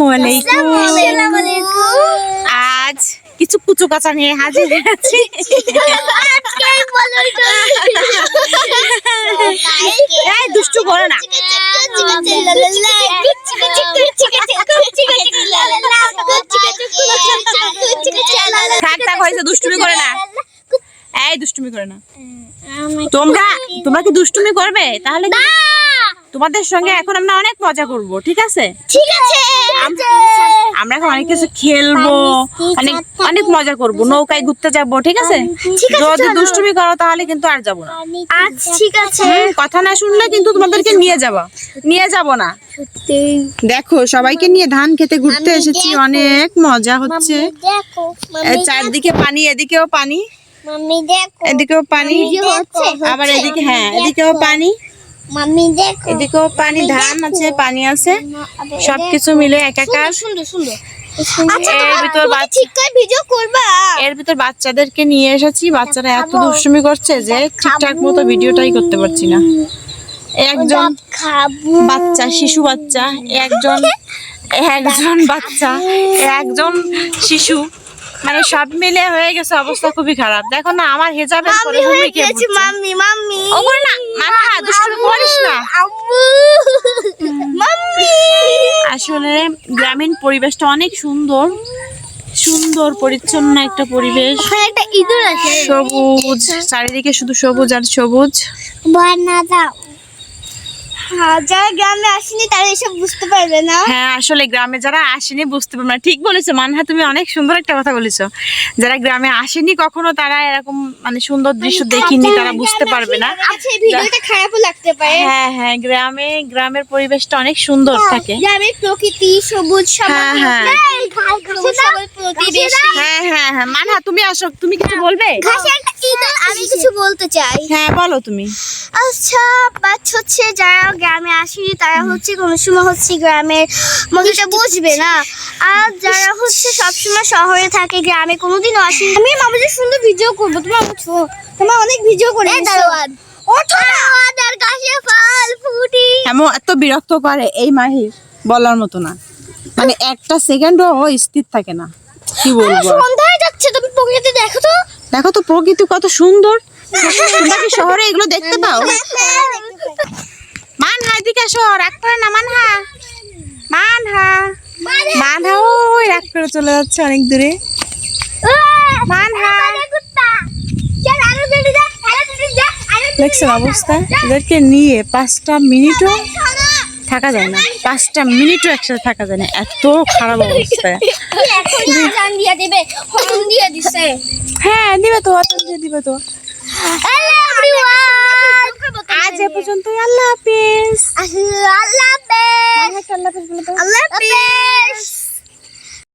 আসসালামু আলাইকুম। আজ কিছু কুচু কাঁচা নিয়ে হাজির হয়েছি। দুষ্টু করো না, দুষ্টুমি করে না, এই দুষ্টুমি করে না। তোমরা কি দুষ্টুমি করবে? তাহলে তোমাদের সঙ্গে এখন আমরা অনেক মজা করব, ঠিক আছে? ঠিক আছে, আমরা এখন অনেক কিছু খেলবো, অনেক মজা করব, নৌকায় ঘুরতে যাবো, ঠিক আছে? যদি দুষ্টুমি করো তাহলে কিন্তু আর যাবো না। আচ্ছা ঠিক আছে। কথা না শুনলে কিন্তু তোমাদেরকে নিয়ে যাব না। দেখো সবাইকে নিয়ে ধান খেতে ঘুরতে এসেছি, অনেক মজা হচ্ছে। চারদিকে পানি, এদিকেও পানি, মাম্মি দেখো, এদিকেও পানি, আবার এদিকে, হ্যাঁ এদিকেও পানি, মাম্মি দেখো, এদিকেও পানি, ধান আছে, পানি আছে, সবকিছু মিলে একাকার। সুন্দর সুন্দর। এর ভিতর বাচ্চাদেরকে নিয়ে এসেছি। বাচ্চারা এত দুষ্টুমি করছে যে ঠিকঠাক মতো ভিডিওটাই করতে পারছি না। একজন বাচ্চা, শিশু বাচ্চা, একজন বাচ্চা, একজন শিশু, মানে সব মিলে হয়ে গেছে অবস্থা খুবই খারাপ। দেখো না আমার হেজাবের পরে মাম্মি মাম্মি ওগুলো না, মাথা দুষ্টুমি করিস না। আসলে গ্রামীণ পরিবেশটা অনেক সুন্দর, সুন্দর পরিচ্ছন্ন একটা পরিবেশ। একটা ইঁদুর আছে, সবুজ, চারিদিকে শুধু সবুজ আর সবুজ। বন্যা দাও। যারা গ্রামে আসেনি তারা এসব বুঝতে পারবে না। হ্যাঁ আসলে গ্রামে যারা আসেনি বুঝতে পারবে না। ঠিক বলেছো মানহা, তুমি অনেক সুন্দর একটা কথা বলেছো। যারা গ্রামে আসেনি কখনো, তারা এরকম মানে সুন্দর দৃশ্য দেখিনি, তারা বুঝতে পারবে না। আচ্ছা এই ভিডিওটা খারাপও লাগতে পারে। হ্যাঁ হ্যাঁ, গ্রামের পরিবেশটা অনেক সুন্দর থাকে। গ্রামের প্রকৃতি সবুজ, হ্যাঁ হ্যাঁ হ্যাঁ হ্যাঁ হ্যাঁ। মানহা তুমি আসো, তুমি কিছু বলবে? আমি কিছু বলতে চাই। হ্যাঁ বলো তুমি। আচ্ছা বাচ্চা হচ্ছে যারা গ্রামে আসেনি তারা হচ্ছে কোনো সময় হচ্ছে গ্রামের মজাটা বুঝবে না। আর যারা হচ্ছে সবসময় শহরে থাকে, গ্রামে কোনোদিনও আসেনি। আমি আমাদের সুন্দর ভিডিও করবো, তোমার অনেক ভিডিও করে এমন এত বিরক্ত করে এই মাহির, বলার মতো না। মানে একটা সেকেন্ডও ও স্থির থাকে না। কি বলবো, সন্ধ্যায় যাচ্ছে, তুমি প্রকৃতি দেখো তো। দেখো তো প্রকৃতি কত সুন্দর। তোমরা কি শহরে এগুলো দেখতে পাও? মানহা এদিকে আসো, রাগ করে না মানহা। মানহা ওই রাগ করে চলে যাচ্ছে অনেক দূরে। মানহা দেখছেন অবস্থা, এদেরকে নিয়ে 5টা মিনিটও থাকা যায় না, 5টা মিনিটও একসাথে থাকা যায় না, এত খারাপ অবস্থা। হ্যাঁ দিবে তো, দিবে তো। আজ এ পর্যন্তই, আল্লাহ হাফেজ। আল্লাহ হাফেজ।